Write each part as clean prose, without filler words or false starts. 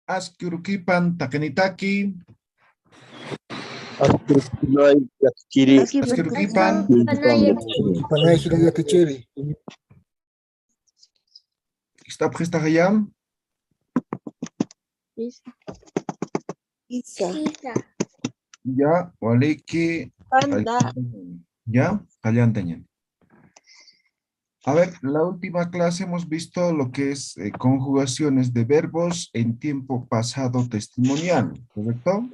Askurukipan takenitaki. Askurukipan. Panay hilagati chiri. Está prestahayam. Isa. Ya, waliki. Panda. Ya, callantañan. A ver, la última clase hemos visto lo que es conjugaciones de verbos en tiempo pasado testimonial, ¿correcto?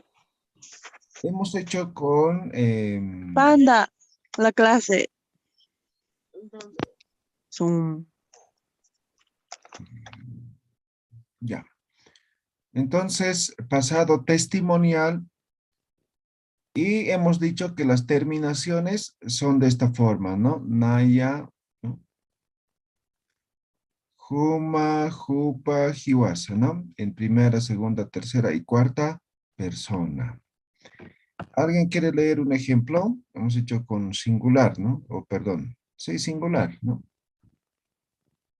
Hemos hecho con... Panda. La clase. Zoom. ya. Entonces, pasado testimonial y hemos dicho que las terminaciones son de esta forma, ¿no? Naya, ¿no? Juma, Jupa, Jiwasa, ¿no? En primera, segunda, tercera y cuarta persona. ¿Alguien quiere leer un ejemplo? Hemos hecho con singular, ¿no? O perdón. Sí, singular, ¿no?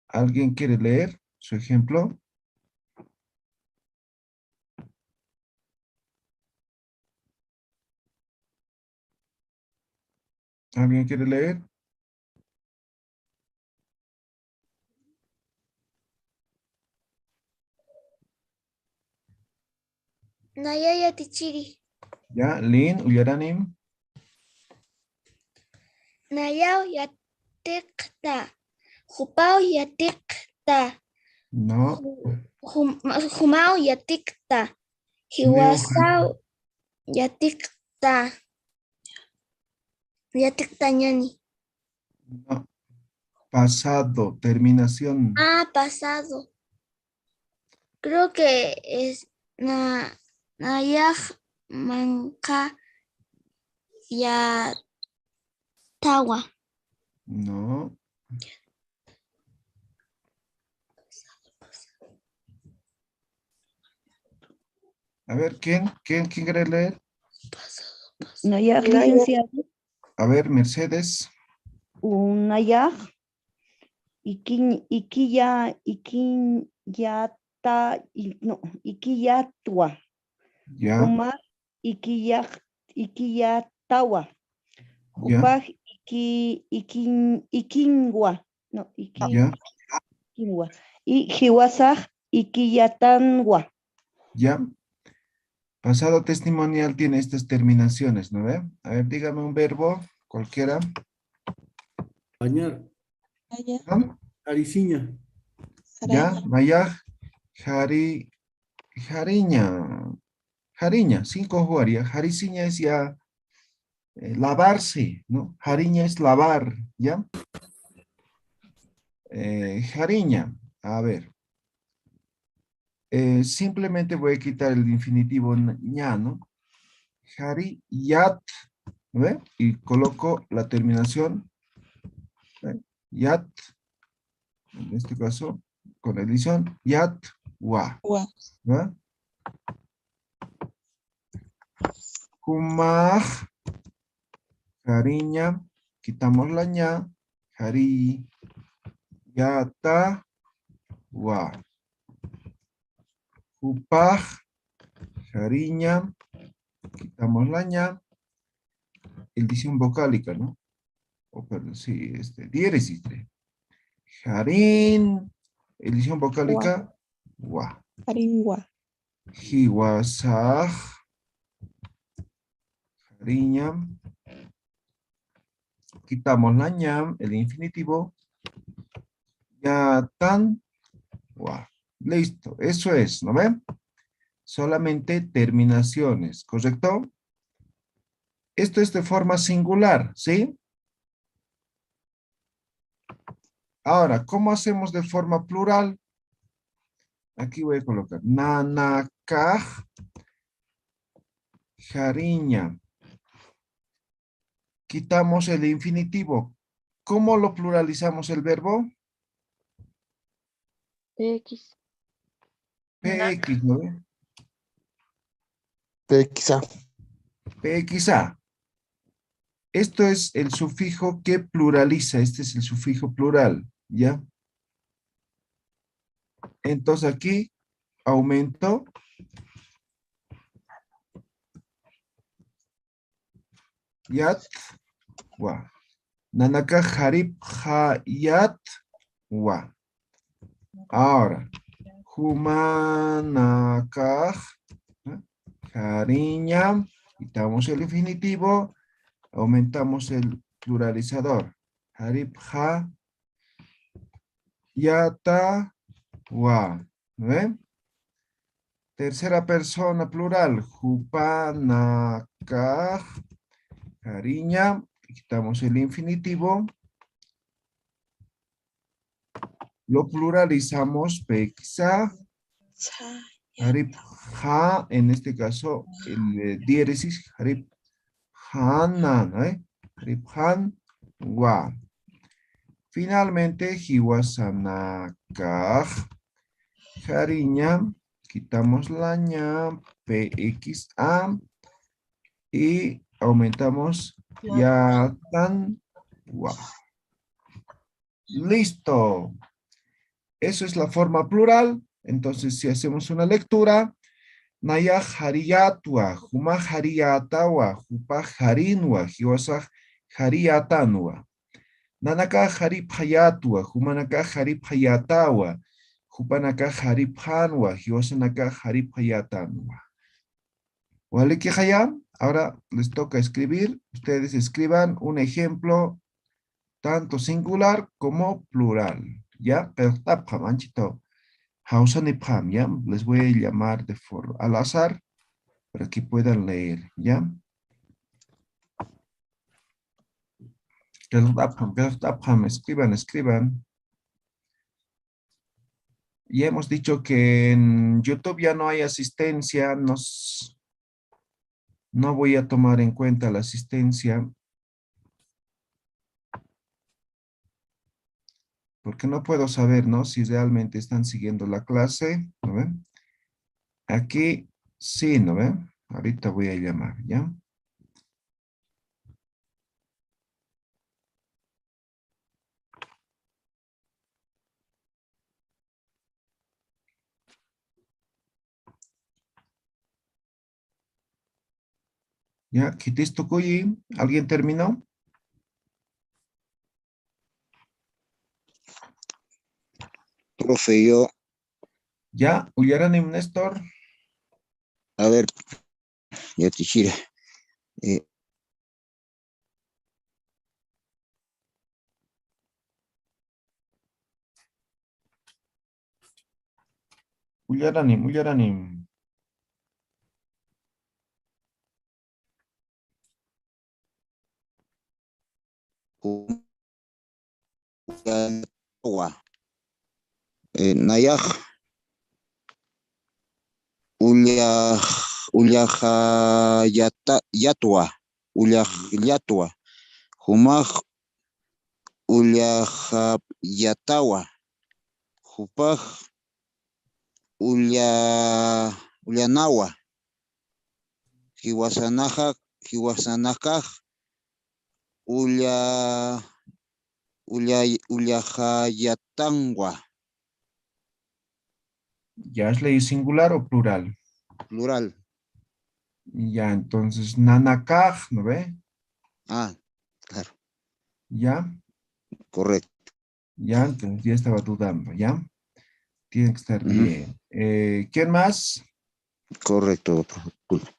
¿Alguien quiere leer su ejemplo? ¿Alguien quiere leer? Nayaya tichiri. Ya, Lin, Uyaranim. Nayao yatikta. Jupao yatikta. No. Jumao yatikta. Neo, Hiwasao yatikta. Yatikta ñani. no. Pasado, terminación. Ah, pasado. Creo que es Nayaj manka ya tawa. No. A ver, ¿quién quiere leer? Nayar, licenciado. A ver, Mercedes. Nayar. Ikiya Ikiyatua. Ya, Humar Ikiyatawa. ya, Jupaj Ikingwa. No, ya, Ikingwa. Y Jiwasaj Ikiyatanwa. ya. Pasado testimonial tiene estas terminaciones, ¿no ve? A ver, dígame un verbo, cualquiera. Bañar. ¿No? Ariciña. Ya, Mayaj, Jariña. Jariña, sin conjugar, ya. Jariciña es ya lavarse, ¿no? Jariña es lavar, ¿ya? Jariña, a ver. Simplemente voy a quitar el infinitivo ña, ¿no? Jari, yat, ¿no ve? Y coloco la terminación, ¿ve? Yat, en este caso, con edición, yat, wa, ¿no? Kumaj, jariña, quitamos la ña, jari, yata, wa. Kupaj, jariña, quitamos la ña, edición vocálica, ¿no? O perdón, sí, diéresis. Jarín, edición vocálica, wa. Haringwa. Jiwasaj, jariña, quitamos la ñam, el infinitivo, ya tan, wa. Listo, eso es, ¿no ven? Solamente terminaciones, ¿correcto? Esto es de forma singular, ¿sí? Ahora, ¿cómo hacemos de forma plural? Aquí voy a colocar nanakaj, jariña. Quitamos el infinitivo. ¿Cómo lo pluralizamos el verbo? PX. PX, ¿no ve? PXA. PXA. Esto es el sufijo que pluraliza. Este es el sufijo plural, ¿ya? Entonces aquí aumento yatwa. Nanaka harip hayatwa. Ahora, humanaka hariñam. Quitamos el infinitivo, aumentamos el pluralizador. Harip hayatwa. ¿Ven? Tercera persona plural. Hupanaka hariñam. Quitamos el infinitivo. Lo pluralizamos. Peksa. Harip ha. En este caso, el diéresis. Harip hanan. Harip han. Wa. Finalmente, hiwasanaka hariñam. Quitamos la ña. PXA. Y aumentamos yatan wa. Listo. Eso es la forma plural. Entonces, si hacemos una lectura, naya hariyatwa, huma hariyatawa, hupa harinwa, hiwasa hariyatanwa. Nanaka harip hayatwa, humanaka harip hayatawa, hupanaka harip hanwa, hiwasanaka harip hayatanwa. ¿Vale que hayam? Ahora les toca escribir. Ustedes escriban un ejemplo tanto singular como plural. ¿Ya? Pero tapam, anchito. Hausanipam, ¿ya? Les voy a llamar de forma al azar para que puedan leer, ¿ya? Tapam, escriban. Ya hemos dicho que en YouTube ya no hay asistencia. No voy a tomar en cuenta la asistencia. Porque no puedo saber, ¿no? Si realmente están siguiendo la clase, ¿no ven? Aquí sí, ¿no ven? Ahorita voy a llamar, ¿ya? ¿Ya? ¿Quitisto cuyi? ¿Alguien terminó? Profe, yo, ¿Ya? ¿Uyaranim, Néstor? a ver, ya te chira. Uyaranim. Nayaj, yatwa, humaj, yatawa, hupaj, ullanawa, hiwasanakaj, ullajayatangwa, ¿Ya has leído singular o plural? plural. Ya, entonces, nanakaj, ¿no ve? Ah, claro, ¿Ya? correcto. Ya, entonces ya estaba dudando, ¿ya? Tiene que estar bien. ¿Quién más? Correcto, profe.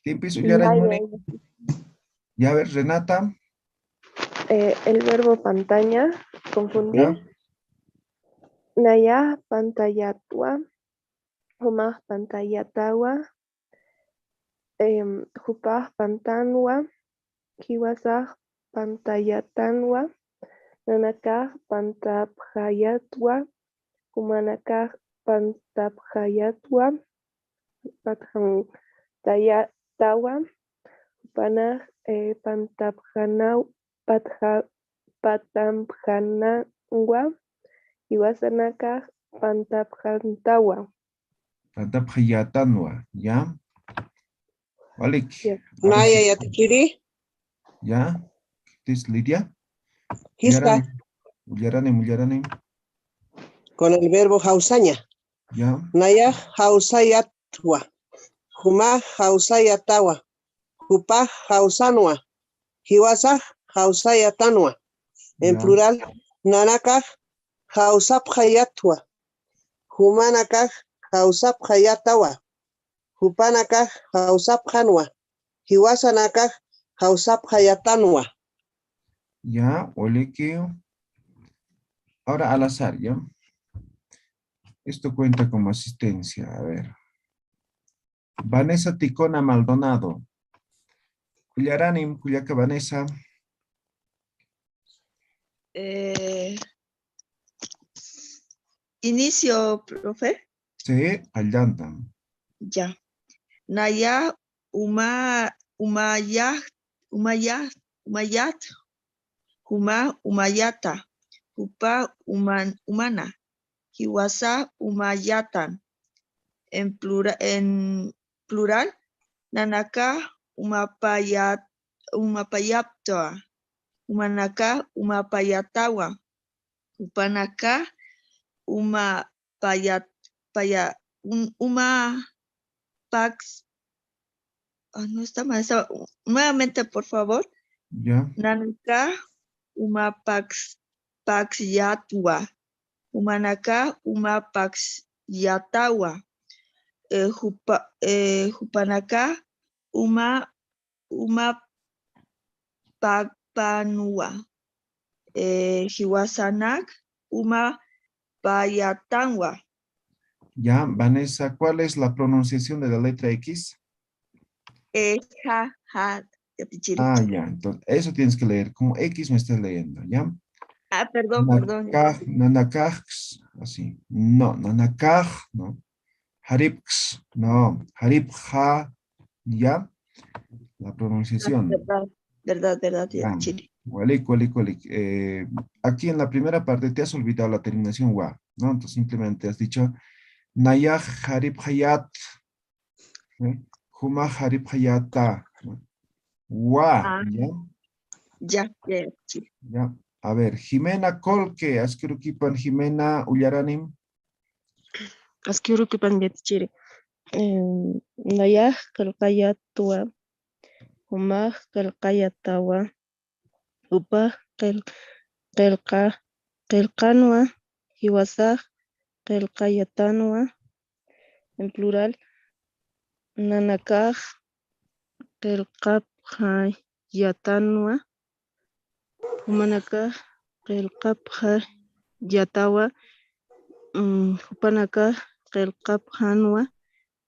¿Quién empieza a uyaranim? Ya, a ver, Renata. El verbo pantalla, confundir. ¿Ya? Naya pantayatua, humah pantayatawa, hupah pantanwa, kiwasah pantayatanwa, nanakah pantapjayatwa, humanakah pantapjayatwa, pathan tayatawa, hupanah patamjananwa, kiwasanakah pantapjantawa. Pantapjayatanwa, ¿ya? Vale. Naya Yatichiri, ¿Ya? ¿Qué es Lidia? Hispa, Uyaranim. con el verbo hausaña. ¿Ya? Naya hausayatwa, Huma hausayatawa, Jupaj Hausanwa. Hiwasaj Hausayatanwa. En Ya. plural, Nanakaj Hausapjayatwa. Humanakaj Hausapjayatawa. Hupanakaj Hausapjanwa. Hiwasanakaj Hausapjayatanwa. Ya, Oliquio. Ahora al azar, ¿ya? Esto cuenta como asistencia. A ver. Vanessa Ticona Maldonado. Cuyaranim, Cuyaca Vanessa. Inicio, profe. Sí, Allantan. Ya. Naya Umayat, Umayata, Upa Umana, Hiwasa Umayatan. En plural, Nanaka Umapayaptoa, Umanaka Umapayatawa, Upanaka Pax. No está mal. Nuevamente, por favor. Ya. Nanaka Pax Yatwa. Umanaka Pax Yatawa. Jupanaka Papanua. Hiwasanak Payatanwa. Ya, Vanessa, ¿cuál es la pronunciación de la letra X? Ja. Ah, ya, entonces, eso tienes que leer. Como X me estás leyendo, ¿ya? Perdón. Nanakaj, así. No, nanakaj, no. Haripx, no. Haripja, ¿ya? La pronunciación. Verdad, Ya. Chile. Walik. Aquí en la primera parte te has olvidado la terminación wa, ¿no? Entonces simplemente has dicho Nayaj Harip Hayat, Huma Harip Hayata, ¿no? Wa, ¿ya? Ya, Chile. Ya. A ver, Jimena Colque, Asquiruquipan Jimena Ullaranim. Asquiruquipan Chile. Nayaj Kalkayatua, Humaj Kalkayatawa, Upaj Kelkanwa, Hiwasaj Kelkayatanwa, en plural, Nanakaj Kelkapjayatanwa, Humanakaj Kelkapjayatawa, Hupanakaj Kelkapjanwa,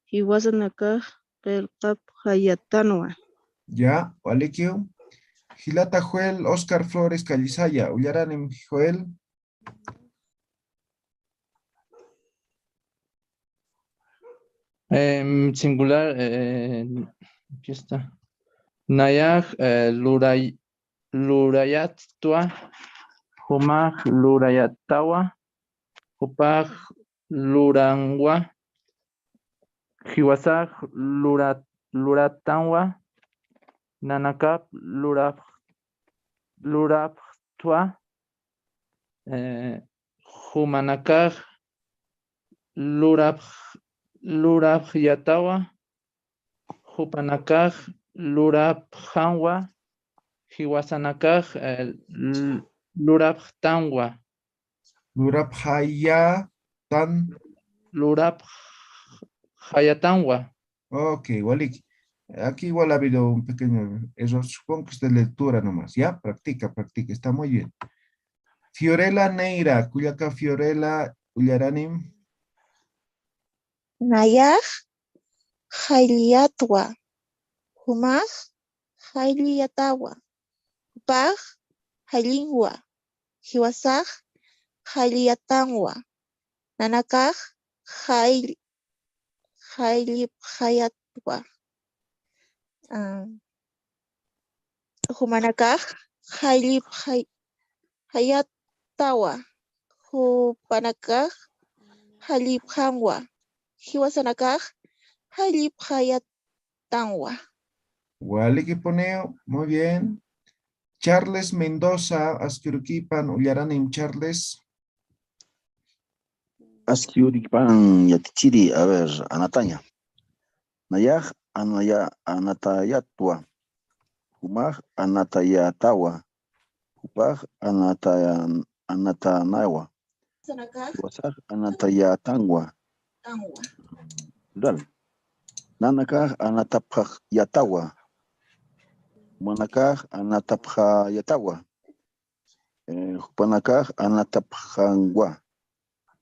Hiwasanakaj Kelkapjayatanwa. Ya, Walikio. Gilata Joel, Oscar Flores Calizaya, Ullaranim Joel. Singular, aquí está. Nayaj Lurayattua, Humaj Lurayatawa, Upaj Lurangwa, Hiwasaj Luratanwa, Nanakap Luraptua, Humanakaj Lurapyatawa, Hupanakaj Lurapjanwa, Hiwasanakaj Luraptanwa. Lurapjayatan. Lurapjayatanwa. Ok, Walik. Aquí igual ha habido un pequeño error. Supongo que es de lectura nomás. Ya, practica. Está muy bien. Fiorella Neira, Cuyaca Fiorella Ullaranim. Nayaj Hailiatwa. Humaj Hailiatawa. Upaj Hailingwa. Hiwasaj Hailiatanwa. Nanakaj Hailipjayatwa. Humanakaj Hailipjayatawa. Hupanakaj Hailipjanwa. Hiwasanakaj Hailipjayatanwa. Walik poneo, muy bien. Charles Mendoza, Asquiruquipan Ullaranim Charles. Asquiuripan Yatichiri, a ver, Anataña. Nayaj Anatayatwa. Humaj anatayatawa. Hupaj anatanawa. Hiwasaj anatayatangwa. Dal. Nanakaj anatapaj yatawa. Manakaj anatapja yatawa. Hupanakaj anatapjangwa.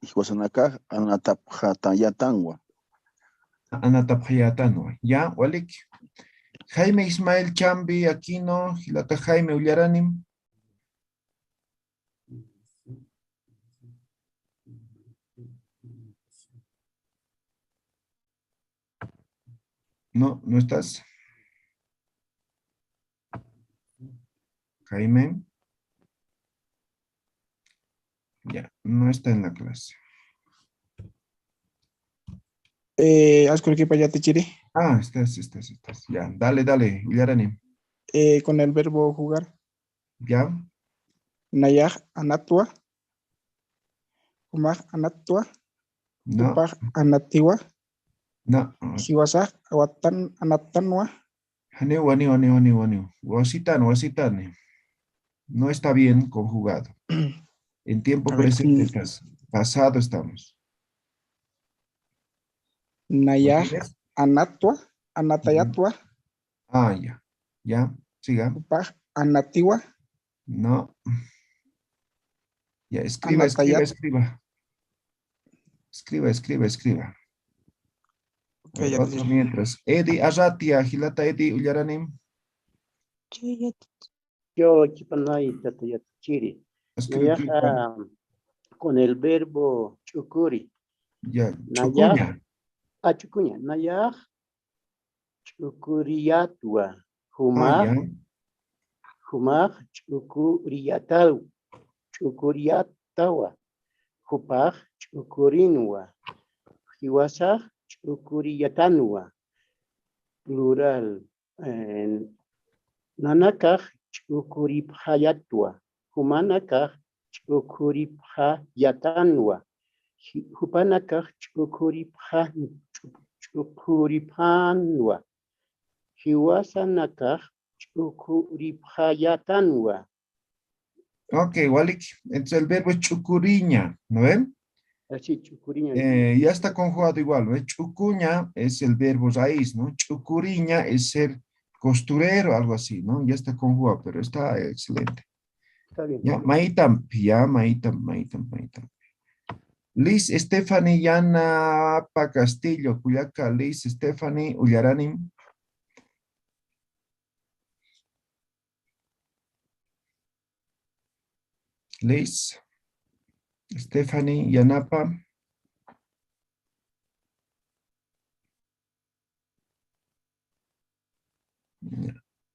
Hiwasanakaj anatapjatayatangwa. Anatapjayatano. Ya, Walik. Jaime Ismael Chambi Aquino, Gilata Jaime Ullaranim. No, no estás. Jaime. Ya, no está en la clase. Asco que para Tichiri. Ah, estás. Ya, dale, Ullaranim. Con el verbo jugar. Ya, Nayaj anatua. Humaj anatua. no, Upaj anatiwa. no. Hiwasaj awatan anatanwa. Wani. Wasitane. No está bien conjugado. En tiempo A ver, presente estás. Pasado estamos. ¿Lo Nayaj tienes? anatua. Anatayatua. Ah, ya, siga. Upaj anatiwa. No. Ya, escriba. A ver, otro mientras. Edi Arratia, Gilata Edi Ullaranim. Yo, Chipanay, Tatayachiri. Nayaja con el verbo chukuri. Ya, chucuña. Chucuña. Nayaj chukuriyatua. Ya. Humaj chukuriyatawa. Hupaj chukurinwa. Hiwasaj chukuriyatanwa. Plural. Nanakaj chukuriphayatua. Humanakaj chukuriphayatanwa. Hupanakaj chukuripanwa. Hiwasanakaj chukuriphayatanwa. Ok, Walik. Entonces el verbo es chucuriña, ¿no ven? Así, chukuriña. Ya está conjugado igual, ¿no? Chucuña es el verbo raíz, ¿no? Chucuriña es ser costurero, algo así, ¿no? Ya está conjugado, pero está excelente. Está bien. Ya, maitam. Liz Stephanie Yana Pa Castillo, Cuyaca, Liz Stephanie Ullaranim. Liz Stephanie Yanapa.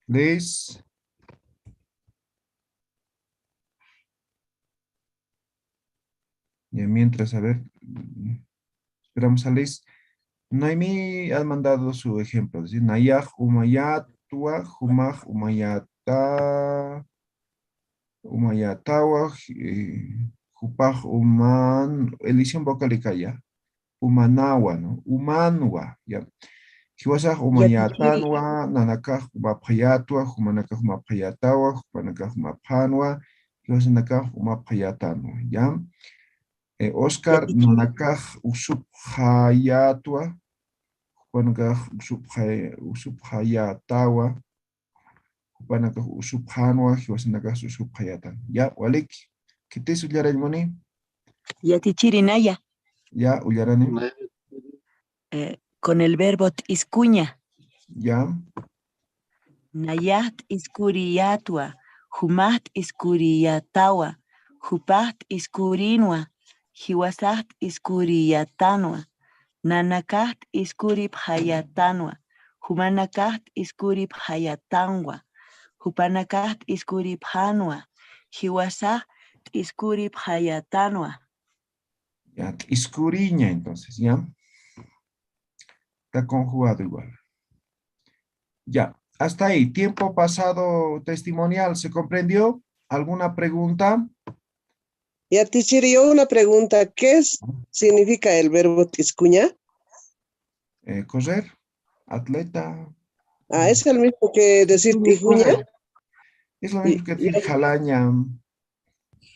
Liz. Y mientras, a ver, esperamos a Liz. Naimi ha mandado su ejemplo, es decir, Nayaj Umayatua, Humaj Umayatawa, Jupaj Uman, edición vocálica ya, Umanawa, ¿no? Umanwa, ya. Hiwasaj Umayatanwa, Nanakaj Umapayatua, Humanakaj Umapayatawa, Humanakaj Umapanwa, Hiwasanakaj Umapayatanwa, ya. Oscar Nanakaj Usuphayatua, Hupanakaj Usuphayatawa, Hupanakaj Usuphanwa, Hiwasanakaj Usuphayatan. Ya, Walik, ¿qué te Ullarañ moni? Yatichirinaya. Ya, Ullarañ. Con el verbo iscuña. Ya. Nayat iskuriyatua. Humat iskuriyatawa. Hupat iskurinwa. Hiwasat iskuriyatanwa. Nanakat iskuriphayatanwa. Humanakat iskuriphayatanwa. Hupanakat iskuriphanwa. Hiwasat iskuriphayatanwa. Ya, iskuriña entonces, ¿ya? Está conjugado igual. Ya, hasta ahí. Tiempo pasado testimonial, ¿se comprendió? ¿Alguna pregunta? Ya, teacher, yo una pregunta. ¿Qué significa el verbo tiscuña? Correr, atleta. Ah, es el mismo que decir tijuña. Es lo mismo que decir jalaña.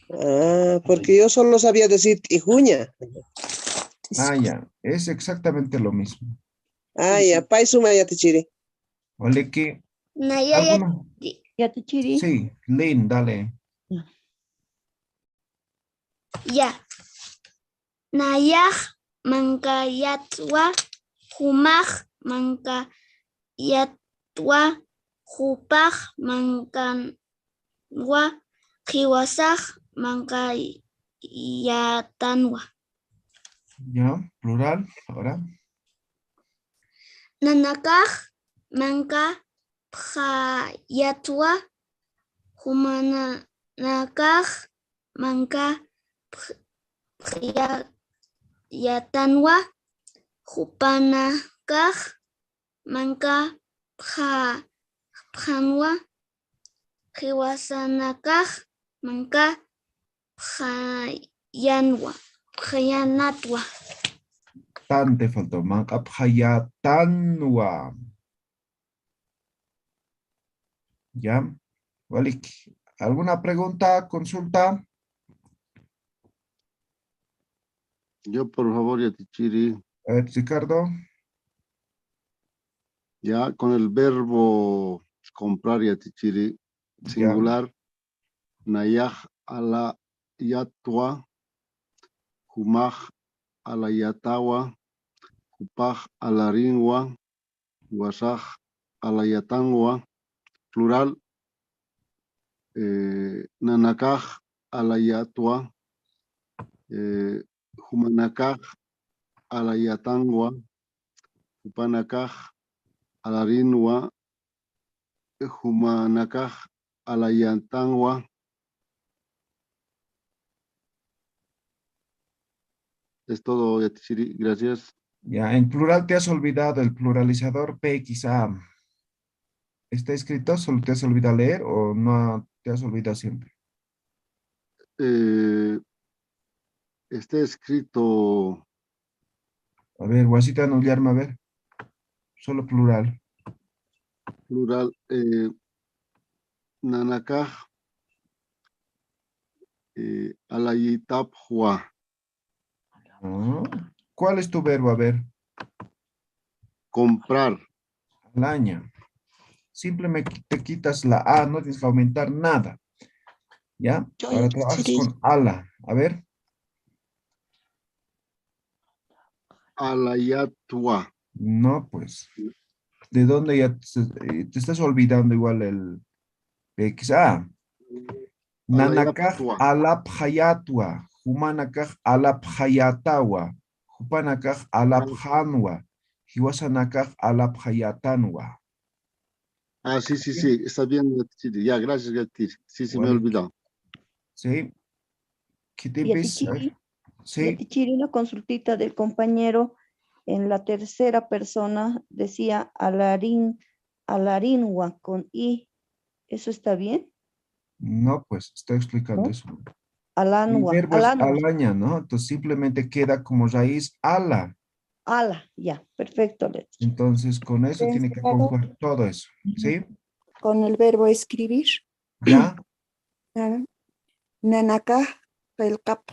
Ah, porque yo solo sabía decir tijuña. Ah, ya. Es exactamente lo mismo. Ah, ya, paisuma ya te chiri. Ole que Nayaya. alguna. Ya te chiri. Sí, Lynn, dale. Ya. Nayaj mankayatwa. Humaj mankayatwa. Hupaj mankanwa. Kiwasaj mankayatanwa. Ya, plural, ahora. Nanakaj manka phayatwa. Humanakaj manka yatanwa. Hupanakaj manka phanwa. Hiwasanakaj manka phayanatwa. Tan te faltó. Manqaphayatanwa. Ya. Vale. ¿Alguna pregunta, consulta? Yo, por favor, Yatichiri, A ver, Ricardo. ya con el verbo comprar, Yatichiri, singular, nayaj ala yatua, humaj ala yatawa, hupaj ala ringwa, wasaj ala yatangwa, plural, nanakaj ala yatua, humanakaj ala yatangwa, hupanakaj ala rinwa, humanakaj ala yatangwa. Es todo, Yatichiri, gracias. Ya, en plural te has olvidado el pluralizador PXA. ¿Está escrito? ¿Solo te has olvidado leer o no te has olvidado siempre? Está escrito. A ver, Guasita Nullarma, a ver. Solo plural. Plural. Nanakaj. Alayitapjua. ¿Cuál es tu verbo? A ver. Comprar. Alaña. Simplemente te quitas la A, no tienes que aumentar nada. ¿Ya? Ahora trabajas con ala. A ver. Alayatua. No, pues. ¿De dónde ya te estás olvidando igual el PXA? Nanakaj alaphayatua. Humanakaj alaphayatawa. Hupanakaj alaphanwa. Hiwasanakaj alaphayatanwa. Ah, sí, sí, sí, está bien, Yatichiri. Ya, gracias, Yatichiri. Sí, sí, me he olvidado. Sí. Sí. Yatichiri, una consultita del compañero en la tercera persona decía alarinwa con I. ¿Eso está bien? No, pues estoy explicando eso. Alanwa. El verbo es alaña, ¿no? Entonces simplemente queda como raíz ala. Ala, ya, perfecto. Entonces con eso tiene que conjugar todo eso, ¿sí? Con el verbo escribir. ¿Ya? Nanaka pelkap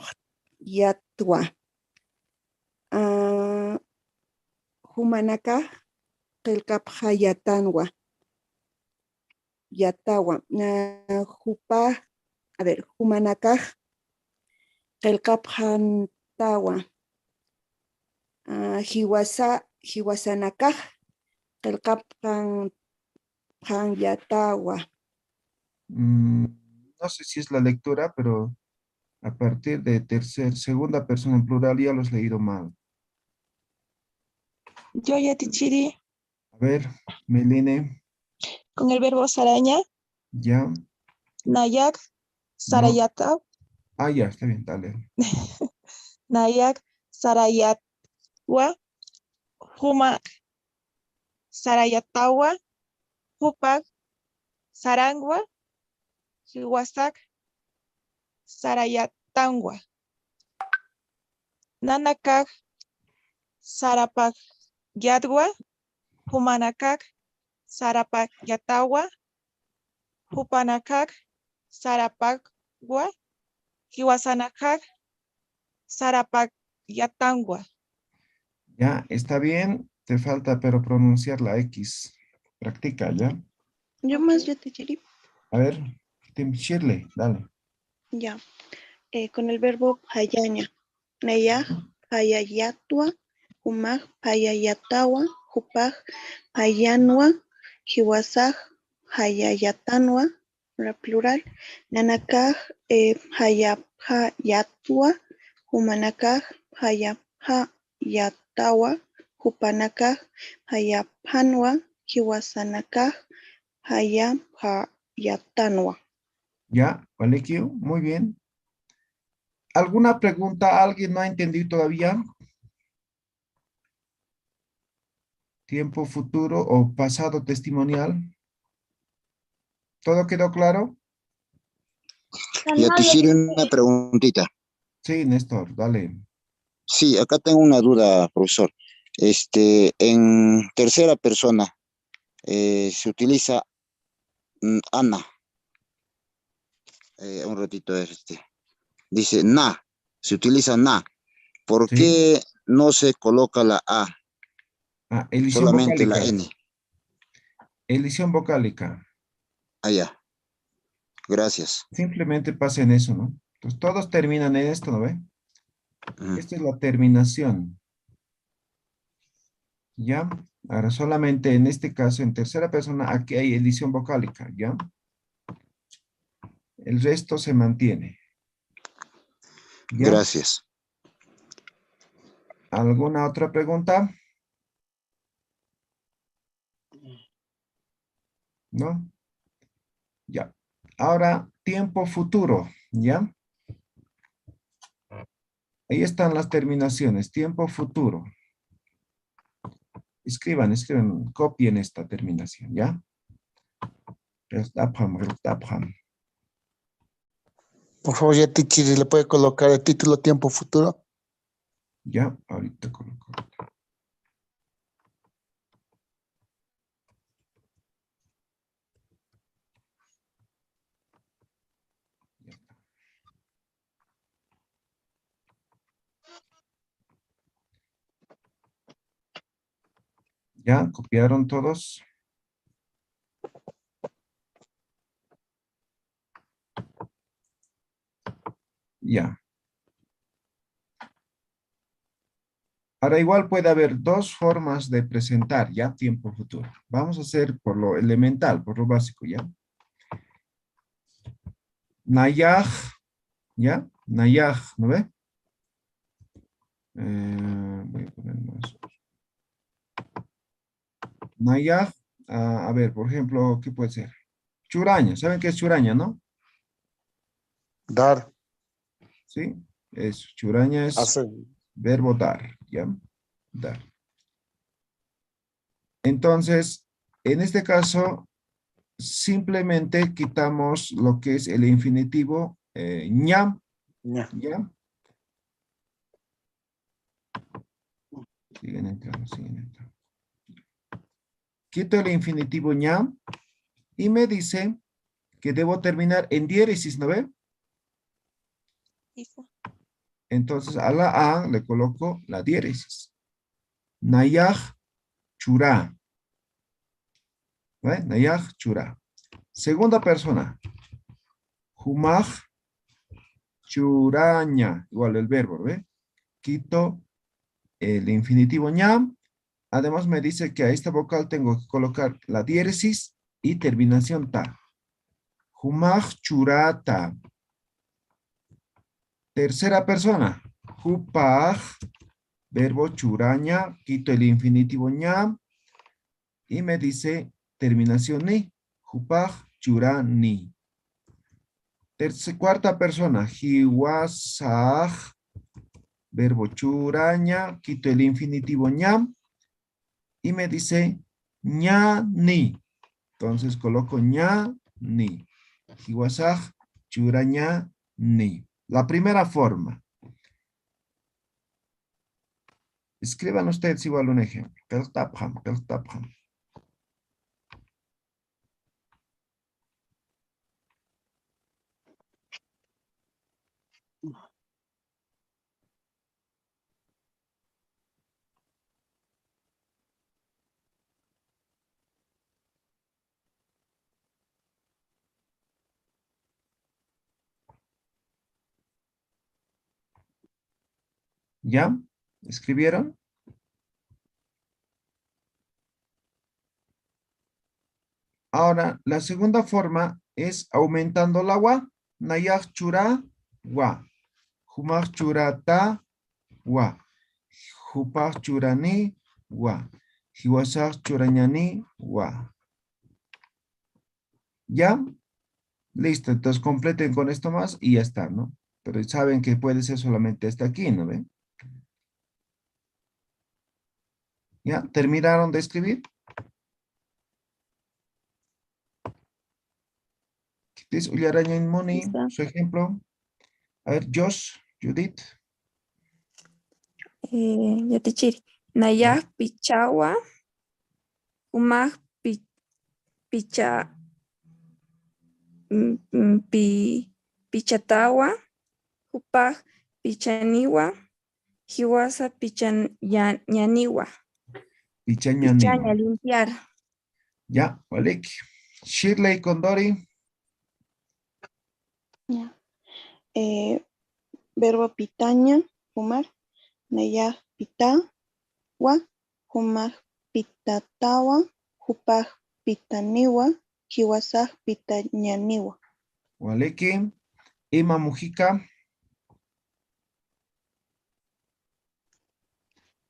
yatua. Humanaka pelkap hayatanwa. Yatawa. Jupa, a ver, humanaka pelkap hantawa. Hiwasanaka pelkap yatawa. No sé si es la lectura, pero a partir de segunda persona en plural ya lo has leído mal. Yo, Yatichiri, A ver, Meline. con el verbo saraña, Ya. nayak, sarayata, Ah, ya, está bien, dale. nayak, sarayatwa, huma, sarayatawa, hupak, sarangwa, hiwasak, sarayatangwa, nanakak, sarapak, yadwa, humanakak, Sarapayatawa, Hupanakak, Sarapagua, Hiwasanakak, Sarapayatangua. Ya, está bien. Te falta, pero pronunciar la X. Practica, ¿ya? Yo más ya te diré. A ver, Tim Shirley, dale. Ya. Con el verbo hayaña. Neyaj, hayayatua, humaj, hayayatawa, jupaj, hayanua, hiwasaj, hayayatanua, la plural. Nanakaj, hayayatua, humanakaj, hayayatawa, jupanakaj, hayapanua, hiwasanakaj, hayatanua. Ya, Valekio, muy bien. ¿Alguna pregunta? ¿Alguien no ha entendido todavía? ¿Tiempo futuro o pasado testimonial? ¿Todo quedó claro? Ya te hicieron una preguntita. Sí, Néstor, dale. Sí, acá tengo una duda, profesor. En tercera persona se utiliza Ana. Un ratito, dice na, se utiliza na. ¿Por qué no se coloca la A? Elisión solamente vocálica. la N. Elisión vocálica. Ah, ya. Gracias. Simplemente pasa en eso, ¿no? Entonces todos terminan en esto, ¿no ve? Esta es la terminación. ¿Ya? Ahora solamente en este caso, en tercera persona, aquí hay elisión vocálica, ¿ya? El resto se mantiene. ¿Ya? Gracias. ¿Alguna otra pregunta? ¿No? Ya. Ahora, tiempo futuro, ¿ya? Ahí están las terminaciones, tiempo futuro. Escriban, copien esta terminación, ¿ya? Por favor, ya teacher, ¿le puede colocar el título tiempo futuro? Ya, ahorita coloco. ¿Ya? ¿Copiaron todos? Ya. Ahora igual puede haber dos formas de presentar ya tiempo futuro. Vamos a hacer por lo elemental, por lo básico, ¿ya? Nayaj, ¿ya? Nayaj, ¿no ve? Voy a poner más. Nayaj, a ver, por ejemplo, ¿qué puede ser? Churaña, ¿saben qué es churaña, no? Dar. Sí, es churaña es Hacer. verbo dar, ¿ya? Dar. Entonces, en este caso, simplemente quitamos lo que es el infinitivo ña, ¿ya? Siguen entrando. Quito el infinitivo ña y me dice que debo terminar en diéresis, ¿no ve? Entonces a la A le coloco la diéresis. Nayaj chura. ¿Ve? Nayaj chura. Segunda persona. Humaj churaña. Igual el verbo, ¿ve? Quito el infinitivo ña. Además me dice que a esta vocal tengo que colocar la diéresis y terminación ta. Humaj churata. Tercera persona. Hupaj. Verbo churaña. Quito el infinitivo ña. Y me dice terminación ni. Hupaj churani. Cuarta persona. Hiwasaj. Verbo churaña. Quito el infinitivo ña. Y me dice ñani. Entonces coloco ñani. Hiwasaj churaña ni. La primera forma. Escriban ustedes igual un ejemplo. Peltapham. ¿Ya? ¿Escribieron? Ahora, la segunda forma es aumentando la wa. Nayak chura wa. Humak chura ta wa. Hupak churani wa. Hiwasak churañani wa. ¿Ya? Listo, entonces completen con esto más y ya está, ¿no? Pero saben que puede ser solamente hasta aquí, ¿no ven? ¿Ya? ¿Terminaron de escribir? Dice Ullaraña en Moni, su ejemplo. A ver, Josh, Judith. Yatichiri. Nayah pichawa. Umag picha. Pichatawa. Upag pichaniwa. Hiwasa pichanyaniwa. Pichaña, limpiar. Ya, vale. Shirley Condori. Ya. Verbo pitaña, fumar. Nayah pitawa. Humag pitatawa. Hupag pitaniwa. Hiwasag pitañaniwa. Waleki. Ima Mujica.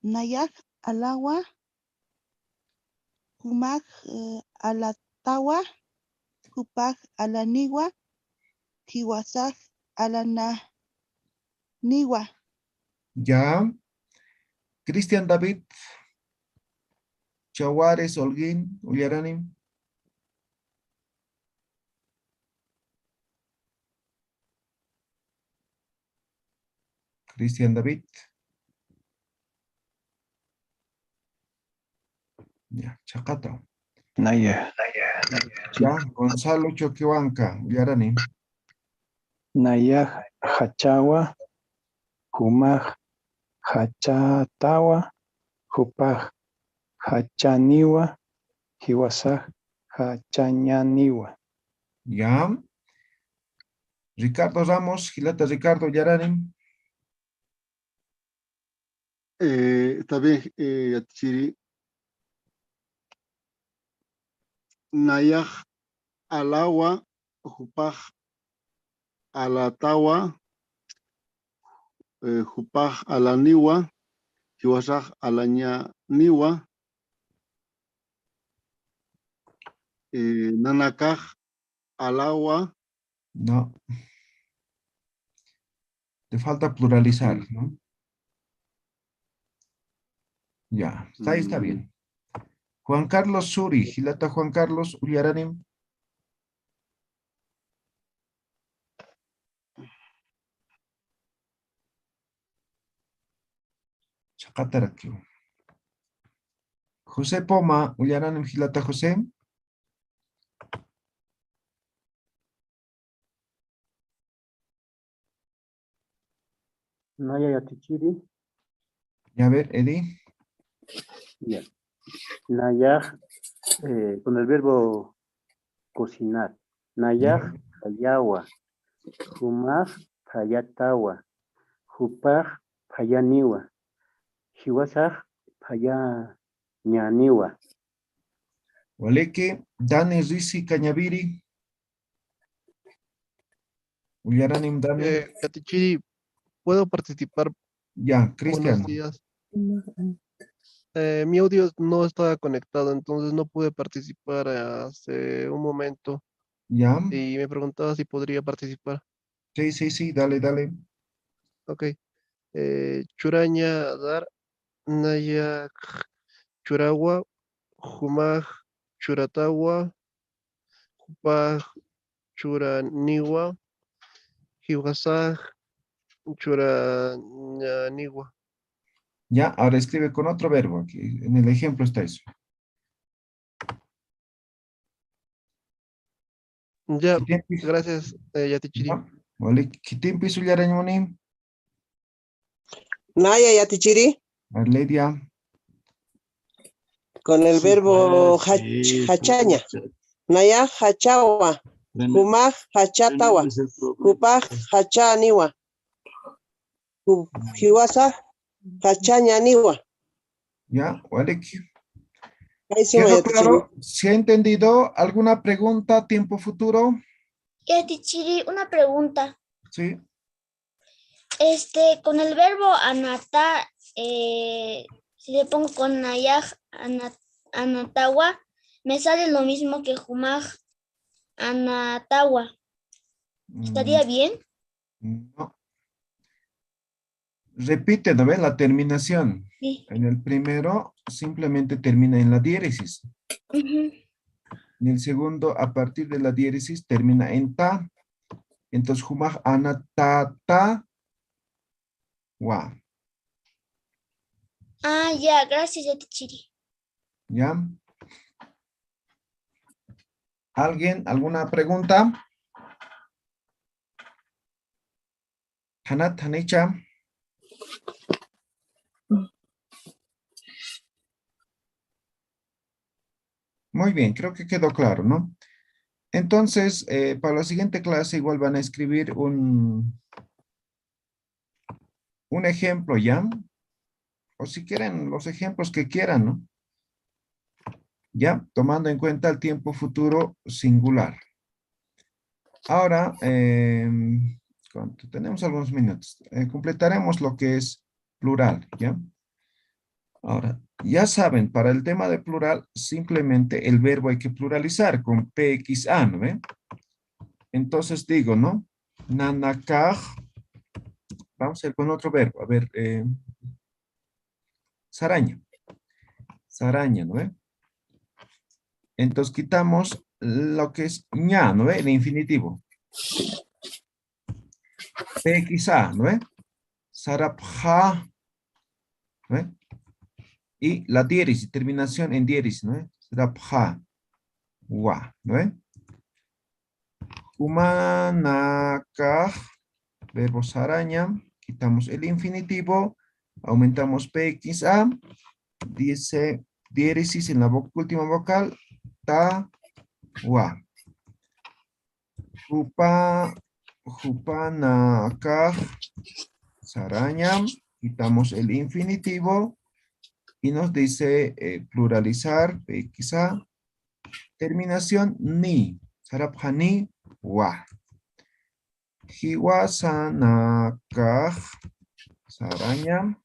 Nayak alawa. Humag alatawa. Hupag alaniwa. Hiwasag alaniwa. Ya. Cristian David. Chawares, Holguín, Ullarani. Cristian David. Ya, Chacata. Naya. Ya, Gonzalo Choquehuanca, Ullarani. Naya hachawa. Humaj hachatawa. Hupaj hachaniwa. Hiwasaj hachañaniwa. Ya. Ricardo Ramos, Gilata Ricardo, Ullarani. Está bien, Yatichiri. Nayaj al agua, Jupaj a la tawa, Jupaj a la niwa, Hiwasaj a la niwa, Nanakaj al agua. No. Te falta pluralizar, ¿no? Ya, está bien. Juan Carlos Suri, Gilata Juan Carlos, Ullaranim. Chacatarakio. José Poma, Ullaranim, Gilata José. Naya Yatichiri. Ya, a ver, Eddie. Ya. Nayaj, con el verbo cocinar. Nayaj, hayawa. Humaj, hayatawa. Hupaj, hayaniwa. Hiwasaj, hayaniwa. Waleke, Dani Risi Cañaviri. Ullaranim, Dani. Yatichiri, ¿puedo participar? Ya, Cristian. Buenos días. Mi audio no estaba conectado, entonces no pude participar hace un momento. Ya. Y me preguntaba si podría participar. Sí, dale. Ok. Churaña dar, Naya Churagua, Humaj Churatawa, Hupaj Churaniwa, Hiwasaj Churaniwa. Ya, ahora escribe con otro verbo. Aquí en el ejemplo está eso. Ya, gracias, Yatichiri. Vale, ¿Kitimpi Ullarañoni? Naya Yatichiri. Arledia. Con el verbo hachaña. Naya hachawa. Humaj hachatawa. Hupaj hachaniwa. Hiwasa Hachañaniwa. Ya, Waliki. Ahí sí, ¿Quedó Maya claro? ¿Se ha entendido? ¿Alguna pregunta? ¿Tiempo futuro? Tichiri, una pregunta. Sí. Con el verbo anatar, si le pongo con nayaj, anatawa, me sale lo mismo que jumaj, anatawa. ¿Estaría bien? No. Repite, ¿no ves? La terminación. Sí. En el primero simplemente termina en la diéresis. Ujú. En el segundo, a partir de la diéresis, termina en ta. Entonces, jumaj anatata wa. Ah, ya, gracias, Tichiri. ¿Ya? ¿Alguien? ¿Alguna pregunta? Hanat, Hanicha. Muy bien, creo que quedó claro, ¿no? Entonces, para la siguiente clase igual van a escribir un ejemplo, ¿ya? O si quieren, los ejemplos que quieran, ¿no? Ya, tomando en cuenta el tiempo futuro singular. Ahora, tenemos algunos minutos. Completaremos lo que es plural, ¿ya? Ahora, ya saben, para el tema de plural, simplemente el verbo hay que pluralizar con PXA, ¿no ven? Entonces digo, ¿no? Nanakaj. Vamos a ir con otro verbo. A ver, saraña. Saraña, ¿no ve? Entonces quitamos lo que es ña, ¿no ve? El infinitivo. PXA, ¿no ve? Sarapja, ¿no ve? Y la diéresis, terminación en diéresis, ¿no ve? Sarapja, wa, ¿no ve? Humanakaj, verbo saraña. Quitamos el infinitivo, aumentamos PXA, dice diéresis en la última vocal, ta, wa. Jupanakaj, saraña, quitamos el infinitivo y nos dice pluralizar, quizá, terminación ni, sarabjani, wa. Hiwasanakaj, saraña,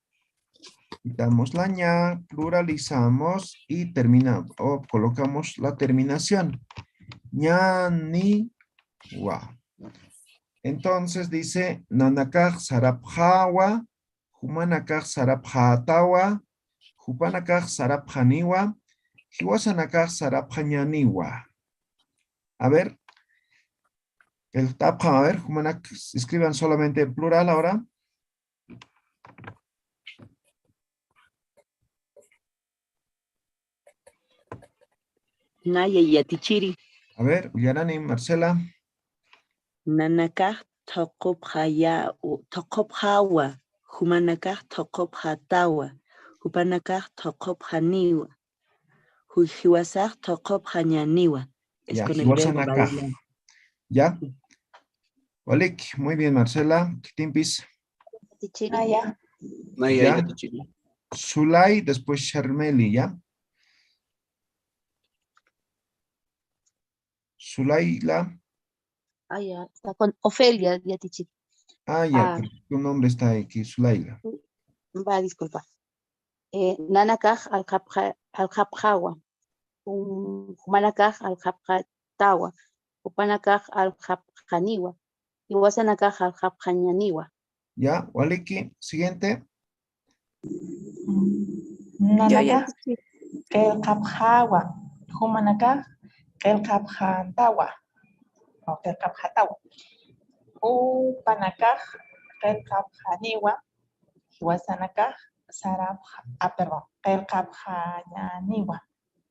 quitamos la ña, pluralizamos y terminamos, o colocamos la terminación. Ñani, wa. Entonces dice, nanakaj sarabjawa, humanakaj sarabjatawa, hupanakaj sarabjaniwa, hiwasanakaj sarabjañaniwa. A ver, el tapja, a ver, humanak, escriban solamente en plural ahora. Naya Yatichiri. A ver, Yarani, Marcela. Nanakaj tokophawa. Humanakaj tokophatawa. Hupanakaj tokophaniwa. Hujiwasaj tokophañaniwa. Es Ya, con el verbo hiwasanakaj. bailar. Ya. Olik, muy bien, Marcela. Timpis. Naya. Ya. Zulay, después Sharmeli, ¿ya? Zulaila. Ah, ya, está con Ofelia, ya Tichiri. Ah, ya, tu nombre está aquí, Zulaila. Va, disculpa. Nanakaj al-Japjawa. Humanakaj al-Japjatawa. Upanakaj al-Japjaniwa. Y Wasanakaj al-Japjañaniwa. Ya, Waliki, siguiente. Nanakaj el Kapjawa. Humanakaj el Kapjantawa. O el Kapjatawa. Upanakaj el Kapjaniwa. Hiwasanakaj el Kapjañaniwa.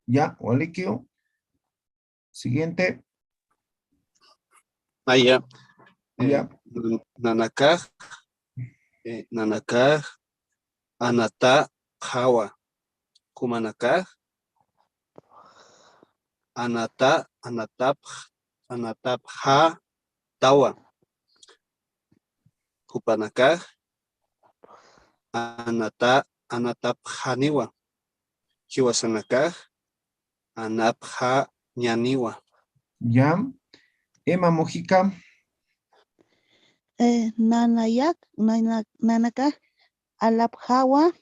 Ya, Waliki. Siguiente. Ya. Ya. Nanakaj, anata, jawa. Humanakaj, anatap, ha, tawa. Hupanakaj, anatapjaniwa. Hiwasanakaj anapjaniwa. Ya. Emma Mojica. Nanakaj alapjawa,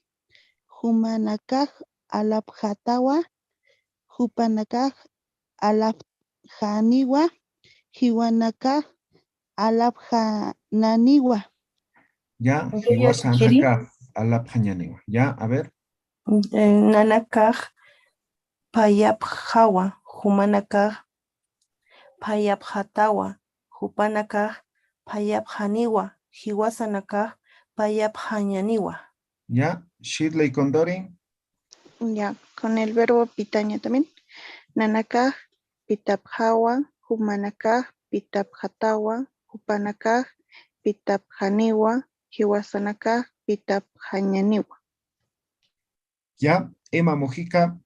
humanakaj alapjatawa, hupanakaj alapjaniwa, hiwanakaj alapjananiwa. Ya, Yo ya quiero. Hiwasanakaj alapjaniwa. Ya, a ver. Nanakaj payapjawa, humanakaj payapjatawa, hupanakaj payapjaniwa, hiwasanakaj payapjaniwa. Ya, Shirley Condori. Ya, con el verbo pitaña también. Nanakaj pitapjawa, humanakaj pitapjatawa, hupanakaj pitapjaniwa, hiwasanakaj pitapjañaniwa. Ya, Emma Mojica.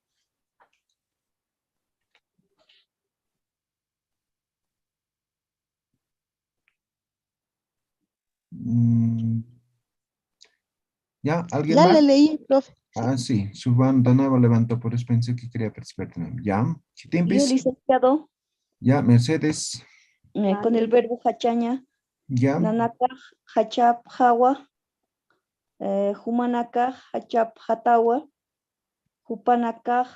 ¿Ya? ¿Alguien Ya más? le leí, profe. Ah, sí. Subán de nuevo levantó, por eso pensé que quería participar también. ¿Ya? Yo, Chitimpis. licenciado, Ya, Mercedes. con el verbo hachaña. Ya. Nanakaj hachapjawa, humanakaj hachapjatawa, hupanakaj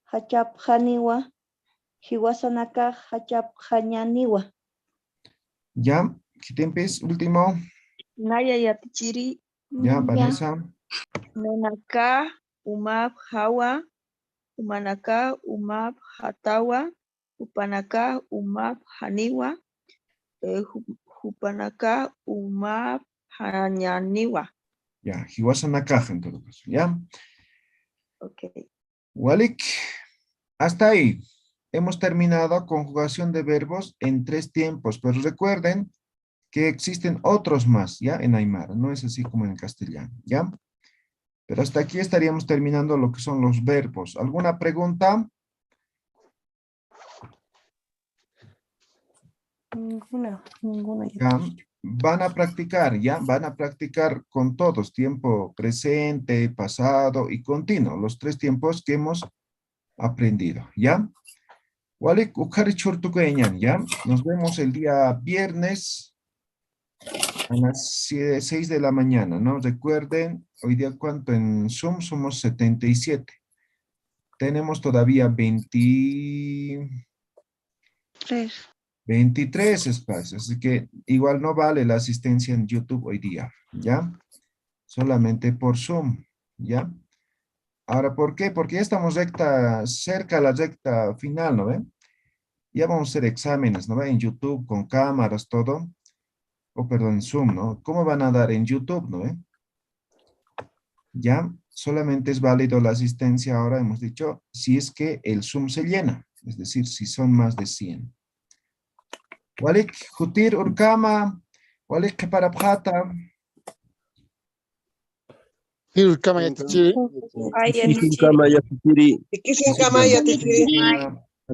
hachapjaniwa, hiwasanakaj hachapjañaniwa. Ya. Chitimpis, último. Naya yatichiri. Ya, Vanessa. Nanaka umab hawa. Umanaka umab hatawa. Upanaka umab haniwa. Hupanaka umab hañaniwa. Ya, Hiwasanakaj en todo caso. Ya. Ok. Walik. Hasta ahí. Hemos terminado conjugación de verbos en 3 tiempos, pero recuerden que existen otros más, ¿ya? En Aymara, no es así como en castellano, ¿ya? Pero hasta aquí estaríamos terminando lo que son los verbos. ¿Alguna pregunta? Ninguna. Ya. Van a practicar, ¿ya? Van a practicar con todos, tiempo presente, pasado y continuo, los 3 tiempos que hemos aprendido, ¿ya? Walik ukari churtukueñan, ¿ya? Nos vemos el día viernes a las 6 de la mañana, ¿no? Recuerden, hoy día cuánto en Zoom somos 77. Tenemos todavía 23 espacios, así que igual no vale la asistencia en YouTube hoy día, ¿ya? Solamente por Zoom, ¿ya? Ahora, ¿por qué? Porque ya estamos cerca a la recta final, ¿no ven? Ya vamos a hacer exámenes, ¿no ven? En YouTube, con cámaras, todo. Perdón, en Zoom, ¿no? ¿Cómo van a dar en YouTube, no ven? Ya, solamente es válido la asistencia ahora, hemos dicho, si es que el Zoom se llena. Es decir, si son más de 100. Walik, Jutir, Urkama, Walik, Parapjata. Urkama ya tichiri. Urkama ya tichiri. Urkama ya tichiri.